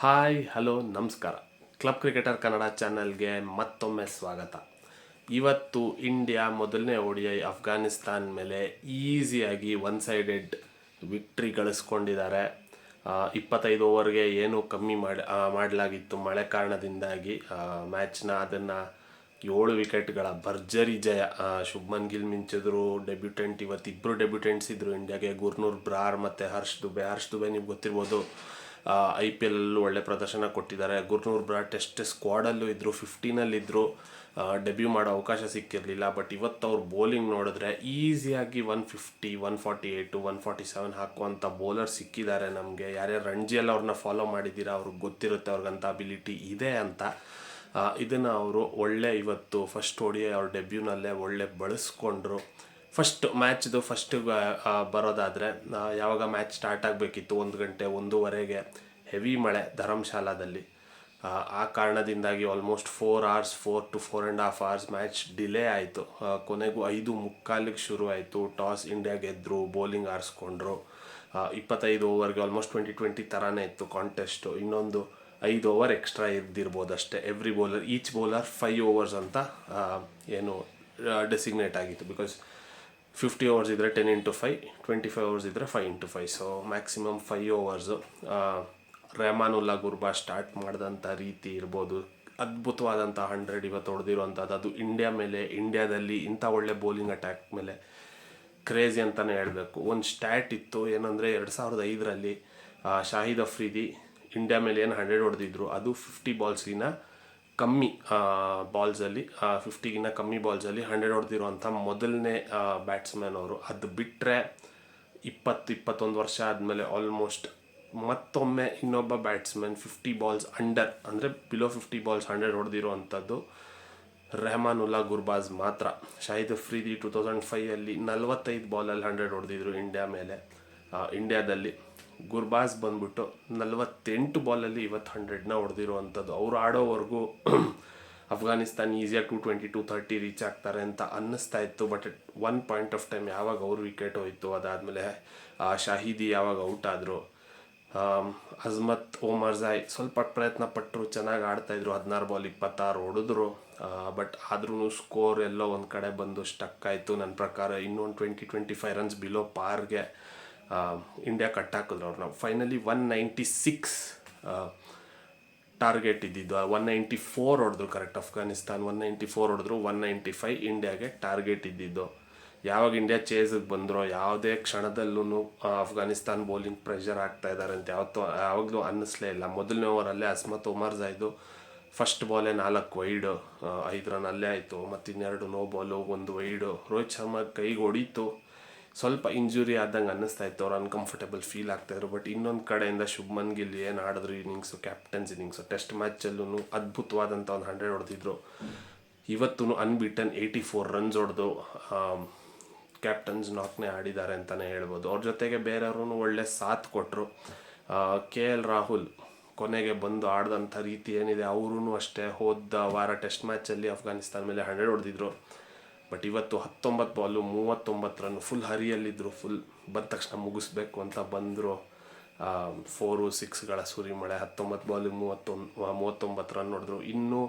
Hi hello ನಮಸ್ಕಾರ. Club cricketer Kannada ಚಾನಲ್ಗೆ ಮತ್ತೊಮ್ಮೆ ಸ್ವಾಗತ. ಇವತ್ತು ಇಂಡಿಯಾ ಮೊದಲನೇ ODI ಅಫ್ಘಾನಿಸ್ತಾನ್ ಮೇಲೆ ಈಸಿಯಾಗಿ ಒನ್ ಸೈಡೆಡ್ ವಿಕ್ಟ್ರಿ ಗಳಿಸ್ಕೊಂಡಿದ್ದಾರೆ. 25 ಓವರ್ಗೆ ಏನು ಕಮ್ಮಿ ಮಾಡಲಾಗಿತ್ತು ಮಳೆ ಕಾರಣದಿಂದಾಗಿ ಮ್ಯಾಚ್ನ. ಅದನ್ನು 7 ವಿಕೆಟ್ಗಳ ಭರ್ಜರಿ ಜಯ. ಶುಭ್ಮನ್ ಗಿಲ್ ಮಿಂಚಿದ್ರು. ಡೆಬ್ಯೂಟೆಂಟ್ ಇವತ್ತಿಬ್ಬರು ಡೆಬ್ಯೂಟೆಂಟ್ಸ್ ಇದ್ದರು ಇಂಡಿಯಾಗೆ, ಗುರ್ನೂರ್ ಬ್ರಾರ್ ಮತ್ತು ಹರ್ಷ್ ದುಬೆ ನಿಮ್ಗೆ ಗೊತ್ತಿರ್ಬೋದು. IPL ಒಳ್ಳೆ ಪ್ರದರ್ಶನ ಕೊಟ್ಟಿದ್ದಾರೆ. ಗುರ್ನೂರ್ ಬ್ರಾ ಟೆಸ್ಟ್ ಸ್ಕ್ವಾಡಲ್ಲೂ ಇದ್ದರು, 15ನಲ್ಲಿದ್ದರು. ಡೆಬ್ಯೂ ಮಾಡೋ ಅವಕಾಶ ಸಿಕ್ಕಿರಲಿಲ್ಲ. ಬಟ್ ಇವತ್ತು ಅವ್ರು ಬೌಲಿಂಗ್ ನೋಡಿದ್ರೆ ಈಸಿಯಾಗಿ 150, 148, 147 ಹಾಕುವಂಥ ಬೌಲರ್ ಸಿಕ್ಕಿದ್ದಾರೆ ನಮಗೆ. ಯಾರ್ಯಾರು ರಣಜಿಯಲ್ಲಿ ಅವ್ರನ್ನ ಫಾಲೋ ಮಾಡಿದ್ದೀರಾ ಅವ್ರಿಗೆ ಗೊತ್ತಿರುತ್ತೆ ಅವ್ರಿಗಂಥ ಅಬಿಲಿಟಿ ಇದೆ ಅಂತ. ಇದನ್ನು ಅವರು ಒಳ್ಳೆ ಇವತ್ತು ಫಸ್ಟ್ ODI ಅವ್ರ ಡೆಬ್ಯೂನಲ್ಲೇ ಒಳ್ಳೆ ಬಳಸ್ಕೊಂಡ್ರು. ಫಸ್ಟ್ ಮ್ಯಾಚ್ದು ಬರೋದಾದರೆ, ಯಾವಾಗ ಮ್ಯಾಚ್ ಸ್ಟಾರ್ಟ್ ಆಗಬೇಕಿತ್ತು 1 ಗಂಟೆ 1:15ಗೆ ಹೆವಿ ಮಳೆ ಧರ್ಮಶಾಲಾದಲ್ಲಿ. ಆ ಕಾರಣದಿಂದಾಗಿ almost 4 hours 4 to 4.5 hours match delay ಆಯಿತು. ಕೊನೆಗೂ 5:45ಗೆ ಶುರು ಆಯಿತು. ಟಾಸ್ ಇಂಡಿಯಾ ಗೆದ್ದರು, ಬೌಲಿಂಗ್ ಆರಿಸ್ಕೊಂಡ್ರು. 25 ಓವರ್ಗೆ ಆಲ್ಮೋಸ್ಟ್ 2020 ಥರನೇ ಇತ್ತು ಕಾಂಟೆಸ್ಟು. ಇನ್ನೊಂದು 5 ಓವರ್ ಎಕ್ಸ್ಟ್ರಾ ಇದ್ದಿರ್ಬೋದು ಅಷ್ಟೇ. ಈಚ್ ಬೌಲರ್ 5 overs ಅಂತ ಏನು ಡೆಸಿಗ್ನೇಟ್ ಆಗಿತ್ತು. ಬಿಕಾಸ್ 50 overs ಇದ್ದರೆ 10x5, 25 overs ಇದ್ದರೆ 5x5. So maximum 5 overs. Rahmanullah Gurbaz start ಮಾಡಿದಂಥ ರೀತಿ ಇರ್ಬೋದು, ಅದ್ಭುತವಾದಂಥ 100 ಇವತ್ತು ಹೊಡೆದಿರುವಂಥದ್ದು. ಅದು ಇಂಡಿಯಾದಲ್ಲಿ ಇಂಥ ಒಳ್ಳೆ ಬೌಲಿಂಗ್ ಅಟ್ಯಾಕ್ ಮೇಲೆ ಕ್ರೇಜಿ ಅಂತಲೇ ಹೇಳಬೇಕು. ಒಂದು ಸ್ಟ್ಯಾಟ್ ಇತ್ತು ಏನಂದರೆ, 2005ರಲ್ಲಿ ಶಾಹಿದ್ ಅಫ್ರಿದಿ ಇಂಡಿಯಾ ಮೇಲೆ ಏನು 100 ಹೊಡೆದಿದ್ರು, ಅದು 50 ಬಾಲ್ಸ್ಗಿನ ಕಮ್ಮಿ ಬಾಲ್ಸಲ್ಲಿ 50ಗಿನ್ನ ಕಮ್ಮಿ ಬಾಲ್ಸಲ್ಲಿ 100 ಹೊಡೆದಿರುವಂಥ ಮೊದಲನೇ ಬ್ಯಾಟ್ಸ್ಮನ್ ಅವರು. ಅದು ಬಿಟ್ಟರೆ 21 ವರ್ಷ ಆದಮೇಲೆ ಆಲ್ಮೋಸ್ಟ್ ಮತ್ತೊಮ್ಮೆ ಇನ್ನೊಬ್ಬ ಬ್ಯಾಟ್ಸ್ಮನ್ 50 balls ಅಂಡರ್, ಅಂದರೆ ಬಿಲೋ 50 balls 100 ಹೊಡೆದಿರುವಂಥದ್ದು ರೆಹಮಾನುಲ್ಲಾ ಗುರ್ಬಾಜ್ ಮಾತ್ರ. ಶಾಹಿದ್ ಅಫ್ರಿದಿ 2005ಅಲ್ಲಿ 45 ಬಾಲಲ್ಲಿ 100 ಹೊಡೆದಿದ್ರು ಇಂಡಿಯಾದಲ್ಲಿ. ಗುರ್ಬಾಜ್ ಬಂದ್ಬಿಟ್ಟು 48 ಬಾಲಲ್ಲಿ ಇವತ್ತು 100ನ ಹೊಡೆದಿರುವಂಥದ್ದು. ಅವ್ರು ಆಡೋವರೆಗೂ ಅಫ್ಘಾನಿಸ್ತಾನ್ ಈಸಿಯಾಗಿ 220, 230 ರೀಚ್ ಆಗ್ತಾರೆ ಅಂತ ಅನ್ನಿಸ್ತಾ ಇತ್ತು. But one point of time ಯಾವಾಗ ಅವ್ರ ವಿಕೆಟ್ ಹೋಯಿತು, ಅದಾದಮೇಲೆ ಶಾಹಿದಿ ಯಾವಾಗ ಔಟ್ ಆದರು, ಅಜ್ಮತ್ ಓಮರ್ಜಾಯ್ ಸ್ವಲ್ಪ ಪ್ರಯತ್ನ ಪಟ್ಟರು, ಚೆನ್ನಾಗಿ ಆಡ್ತಾಯಿದ್ರು. 16 ಬಾಲ್ 26 ಹೊಡೆದ್ರು. ಬಟ್ ಆದ್ರೂ ಸ್ಕೋರ್ ಎಲ್ಲೋ ಒಂದು ಕಡೆ ಬಂದು ಸ್ಟಕ್ ಆಯಿತು. ನನ್ನ ಪ್ರಕಾರ ಇನ್ನೊಂದು 20-25 runs ಬಿಲೋ ಪಾರ್ಗೆ ಇಂಡಿಯಾ ಕಟ್ಟಾಕಿದ್ರು ಅವ್ರನ್ನ. ಫೈನಲಿ 196 ಟಾರ್ಗೆಟ್ ಇದ್ದಿದ್ದು, 194 ಹೊಡೆದ್ರು. ಕರೆಕ್ಟ್, ಅಫ್ಘಾನಿಸ್ತಾನ್ 194 ಹೊಡೆದ್ರು, 195 ಇಂಡಿಯಾಗೆ ಟಾರ್ಗೆಟ್ ಇದ್ದಿದ್ದು. ಯಾವಾಗ ಇಂಡಿಯಾ ಚೇಸಿಗೆ ಬಂದರೋ ಯಾವುದೇ ಕ್ಷಣದಲ್ಲೂ ಅಫ್ಘಾನಿಸ್ತಾನ್ ಬೌಲಿಂಗ್ ಪ್ರೆಷರ್ ಆಗ್ತಾ ಇದ್ದಾರೆ ಅಂತ ಯಾವಾಗಲೂ ಅನ್ನಿಸ್ಲೇ ಇಲ್ಲ. ಮೊದಲನೇ ಓವರಲ್ಲೇ ಅಸ್ಮತ್ ಒಮರ್ಜಾಯ್ದು ಫಸ್ಟ್ ಬಾಲೇ 4 ವೈಡು, 5 run ಅಲ್ಲೇ ಆಯಿತು. ಮತ್ತು ಇನ್ನೆರಡು ನೋ ಬಾಲು, 1 ವೈಡು. ರೋಹಿತ್ ಶರ್ಮಾ ಕೈಗೆ ಹೊಡೀತು, ಸ್ವಲ್ಪ ಇಂಜುರಿ ಆದಂಗೆ ಅನ್ನಿಸ್ತಾ ಇತ್ತು, ಅವ್ರು ಅನ್ಕಂಫರ್ಟೇಬಲ್ ಫೀಲ್ ಆಗ್ತಾಯಿದ್ರು. ಬಟ್ ಇನ್ನೊಂದು ಕಡೆಯಿಂದ ಶುಭ್ಮನ್ ಗಿಲ್ ಏನು ಆಡಿದ್ರು ಇನ್ನಿಂಗ್ಸು, ಕ್ಯಾಪ್ಟನ್ಸ್ ಇನ್ನಿಂಗ್ಸು. ಟೆಸ್ಟ್ ಮ್ಯಾಚಲ್ಲೂ ಅದ್ಭುತವಾದಂಥ ಒಂದು 100 ಹೊಡೆದಿದ್ರು. ಇವತ್ತೂ ಅನ್ಬೀಟನ್ 84 runs ಹೊಡೆದು ಕ್ಯಾಪ್ಟನ್ಸ್ ನಾಕ್ನೇ ಆಡಿದ್ದಾರೆ ಅಂತಲೇ ಹೇಳ್ಬೋದು. ಅವ್ರ ಜೊತೆಗೆ ಬೇರೆಯವರು ಒಳ್ಳೆ ಸಾಥ್ ಕೊಟ್ಟರು. KL ರಾಹುಲ್ ಕೊನೆಗೆ ಬಂದು ಆಡಿದಂಥ ರೀತಿ ಏನಿದೆ, ಅವರೂ ಅಷ್ಟೇ ಹೋದ ವಾರ ಟೆಸ್ಟ್ ಮ್ಯಾಚಲ್ಲಿ ಅಫ್ಘಾನಿಸ್ತಾನ್ ಮೇಲೆ 100 ಹೊಡೆದಿದ್ರು. ಬಟ್ ಇವತ್ತು 19 ಬಾಲು 39 run ಫುಲ್ ಹರಿಯಲ್ಲಿದ್ದರು. ಫುಲ್ ಬಂದ ತಕ್ಷಣ ಮುಗಿಸ್ಬೇಕು ಅಂತ ಬಂದರು. 4, 6ಗಳ ಸುರಿಮಳೆ. 19 ಬಾಲು 39 run ಹೊಡೆದ್ರು. ಇನ್ನೂ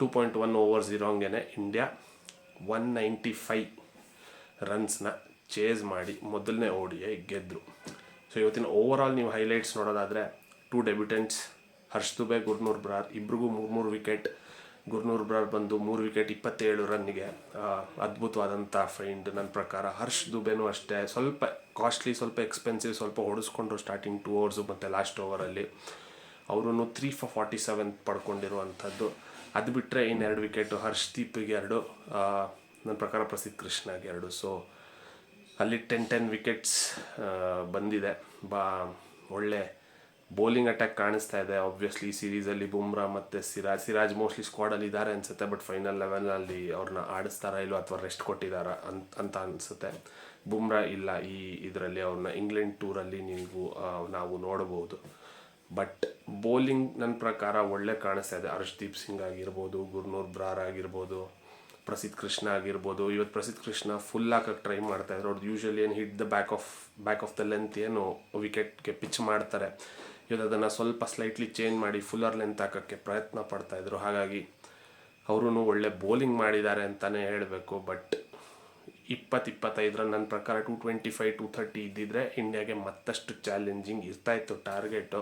2.1 overs ಇರೋಂಗೆ ಇಂಡಿಯಾ 195 runsನ ಚೇಸ್ ಮಾಡಿ ಮೊದಲನೇ ODI ಗೆದ್ದರು. ಸೊ ಇವತ್ತಿನ ಓವರಾಲ್ ನೀವು ಹೈಲೈಟ್ಸ್ ನೋಡೋದಾದರೆ, 2 ಡೆಬ್ಯೂಟೆಂಟ್ಸ್ ಹರ್ಷ್ ದುಬೆ, ಗುರ್ನೂರ್ ಬ್ರಾರ್ ಇಬ್ರಿಗೂ 3 ವಿಕೆಟ್. ಗುರ್ನೂರ್ ಬ್ರಾರ್ ಬಂದು 3 ವಿಕೆಟ್ 27 ರನ್ನಿಗೆ ಅದ್ಭುತವಾದಂಥ ಫೈಂಡ್ ನನ್ನ ಪ್ರಕಾರ. ಹರ್ಷ್ ದುಬೆನೂ ಅಷ್ಟೇ, ಸ್ವಲ್ಪ ಕಾಸ್ಟ್ಲಿ, ಸ್ವಲ್ಪ ಎಕ್ಸ್ಪೆನ್ಸಿವ್, ಸ್ವಲ್ಪ ಹೊಡೆಸ್ಕೊಂಡ್ರು ಸ್ಟಾರ್ಟಿಂಗ್ 2 overs ಮತ್ತು ಲಾಸ್ಟ್ ಓವರಲ್ಲಿ. ಅವರೂ 3 for 47 ಪಡ್ಕೊಂಡಿರುವಂಥದ್ದು. ಅದು ಬಿಟ್ಟರೆ ಇನ್ನೆರಡು ವಿಕೆಟು ಹರ್ಷ್ದೀಪಿಗೆ 2, ನನ್ನ ಪ್ರಕಾರ ಪ್ರಸಿದ್ಧ ಕೃಷ್ಣಾಗೆ 2. ಸೊ ಅಲ್ಲಿ 10 ವಿಕೆಟ್ಸ್ ಬಂದಿದೆ. ಒಳ್ಳೆ ಬೌಲಿಂಗ್ ಅಟ್ಯಾಕ್ ಕಾಣಿಸ್ತಾ ಇದೆ. ಆಬ್ವಿಯಸ್ಲಿ ಈ ಸೀರೀಸಲ್ಲಿ ಬುಮ್ರಾ ಮತ್ತು ಸಿರಾಜ್ ಮೋಸ್ಟ್ಲಿ ಸ್ಕ್ವಾಡಲ್ಲಿ ಇದ್ದಾರೆ ಅನಿಸುತ್ತೆ. ಬಟ್ ಫೈನಲ್ 11ಅಲ್ಲಿ ಅವ್ರನ್ನ ಆಡಿಸ್ತಾರಾ ಇಲ್ಲೋ ಅಥವಾ ರೆಸ್ಟ್ ಕೊಟ್ಟಿದ್ದಾರಾ ಅಂತ ಅನಿಸುತ್ತೆ. ಬುಮ್ರಾ ಇಲ್ಲ ಈ ಇದರಲ್ಲಿ, ಅವ್ರನ್ನ ಇಂಗ್ಲೆಂಡ್ ಟೂರಲ್ಲಿ ನಾವು ನೋಡಬಹುದು. ಬಟ್ ಬೌಲಿಂಗ್ ನನ್ನ ಪ್ರಕಾರ ಒಳ್ಳೆ ಕಾಣಿಸ್ತಾ ಇದೆ. ಹರ್ಷ್ದೀಪ್ ಸಿಂಗ್ ಆಗಿರ್ಬೋದು, ಗುರ್ನೂರ್ ಬ್ರಾರ್ ಆಗಿರ್ಬೋದು, ಪ್ರಸಿದ್ಧ ಕೃಷ್ಣ ಆಗಿರ್ಬೋದು. ಇವತ್ತು ಪ್ರಸಿದ್ಧ ಕೃಷ್ಣ ಫುಲ್ ಹಾಕಕ್ಕೆ ಟ್ರೈ ಮಾಡ್ತಾಯಿದ್ರು. ಅವ್ರದ್ದು ಯೂಶ್ವಲಿ ಏನು hit the back of the length ಏನು ವಿಕೆಟ್ಗೆ ಪಿಚ್ ಮಾಡ್ತಾರೆ, ಇವತ್ತು ಅದನ್ನು ಸ್ವಲ್ಪ ಸ್ಲೈಟ್ಲಿ ಚೇಂಜ್ ಮಾಡಿ ಫುಲ್ಲರ್ ಲೆಂತ್ ಹಾಕೋಕ್ಕೆ ಪ್ರಯತ್ನ ಪಡ್ತಾಯಿದ್ರು. ಹಾಗಾಗಿ ಅವರೂ ಒಳ್ಳೆ ಬೌಲಿಂಗ್ ಮಾಡಿದ್ದಾರೆ ಅಂತಲೇ ಹೇಳಬೇಕು. ಬಟ್ 20-25 ನನ್ನ ಪ್ರಕಾರ 225-230 ಇದ್ದಿದ್ರೆ ಇಂಡಿಯಾಗೆ ಮತ್ತಷ್ಟು ಚಾಲೆಂಜಿಂಗ್ ಇರ್ತಾಯಿತ್ತು target.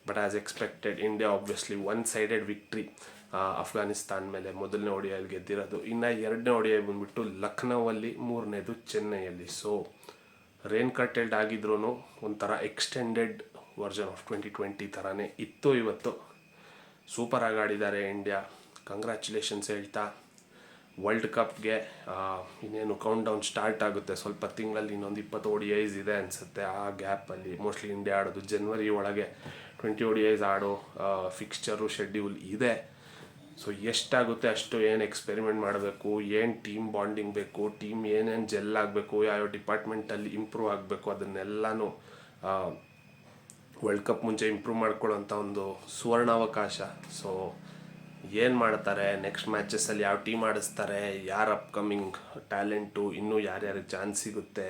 But as expected India obviously one sided victory Afghanistan ಮೇಲೆ ಮೊದಲನೇ ODIಯಲ್ಲಿ ಗೆದ್ದಿರೋದು. ಇನ್ನು ಎರಡನೇ ODI ಬಂದುಬಿಟ್ಟು ಲಕ್ನೋವಲ್ಲಿ, ಮೂರನೇದು ಚೆನ್ನೈಯಲ್ಲಿ. ಸೊ ರೇನ್ ಕರ್ಟೆಲ್ಡ್ ಆಗಿದ್ರೂ ಒಂಥರ ಎಕ್ಸ್ಟೆಂಡೆಡ್ ವರ್ಷನ್ ಆಫ್ 2020 ಥರನೇ ಇತ್ತು. ಇವತ್ತು ಸೂಪರಾಗಿ ಆಡಿದ್ದಾರೆ ಇಂಡಿಯಾ. ಕಂಗ್ರ್ಯಾಚುಲೇಷನ್ಸ್ ಹೇಳ್ತಾ ವರ್ಲ್ಡ್ ಕಪ್ಗೆ ಇನ್ನೇನು ಕೌಂಟ್ ಡೌನ್ ಸ್ಟಾರ್ಟ್ ಆಗುತ್ತೆ. ಸ್ವಲ್ಪ ತಿಂಗಳಲ್ಲಿ ಇನ್ನೊಂದು 20 ODIs ಇದೆ ಅನಿಸುತ್ತೆ. ಆ ಗ್ಯಾಪಲ್ಲಿ ಮೋಸ್ಟ್ಲಿ ಇಂಡಿಯಾ ಆಡೋದು ಜನವರಿ ಒಳಗೆ 20 ODIs ಆಡೋ ಫಿಕ್ಸ್ಚರು ಶೆಡ್ಯೂಲ್ ಇದೆ. ಸೊ ಎಷ್ಟಾಗುತ್ತೆ ಅಷ್ಟು ಏನು ಎಕ್ಸ್ಪೆರಿಮೆಂಟ್ ಮಾಡಬೇಕು, ಏನು ಟೀಮ್ ಬಾಂಡಿಂಗ್ ಬೇಕು, ಟೀಮ್ ಏನೇನು ಜೆಲ್ ಆಗಬೇಕು, ಯಾವ ಡಿಪಾರ್ಟ್ಮೆಂಟಲ್ಲಿ ಇಂಪ್ರೂವ್ ಆಗಬೇಕು, ಅದನ್ನೆಲ್ಲನೂ ವರ್ಲ್ಡ್ ಕಪ್ ಮುಂಚೆ ಇಂಪ್ರೂವ್ ಮಾಡ್ಕೊಳ್ಳೋಂಥ ಒಂದು ಸುವರ್ಣಾವಕಾಶ. ಸೊ ಏನು ಮಾಡ್ತಾರೆ ನೆಕ್ಸ್ಟ್ ಮ್ಯಾಚಸ್ಸಲ್ಲಿ, ಯಾವ ಟೀಮ್ ಆಡಿಸ್ತಾರೆ, ಯಾರು ಅಪ್ಕಮಿಂಗ್ ಟ್ಯಾಲೆಂಟು, ಇನ್ನೂ ಯಾರ್ಯಾರಿಗೆ ಚಾನ್ಸ್ ಸಿಗುತ್ತೆ,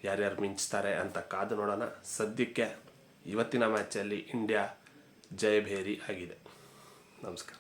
ಯಾರ್ಯಾರು ಮಿಂಚ್ತಾರೆ ಅಂತ ಕಾದು ನೋಡೋಣ. ಸದ್ಯಕ್ಕೆ ಇವತ್ತಿನ ಮ್ಯಾಚಲ್ಲಿ ಇಂಡಿಯಾ ಜಯಭೇರಿ ಆಗಿದೆ. ನಮಸ್ಕಾರ.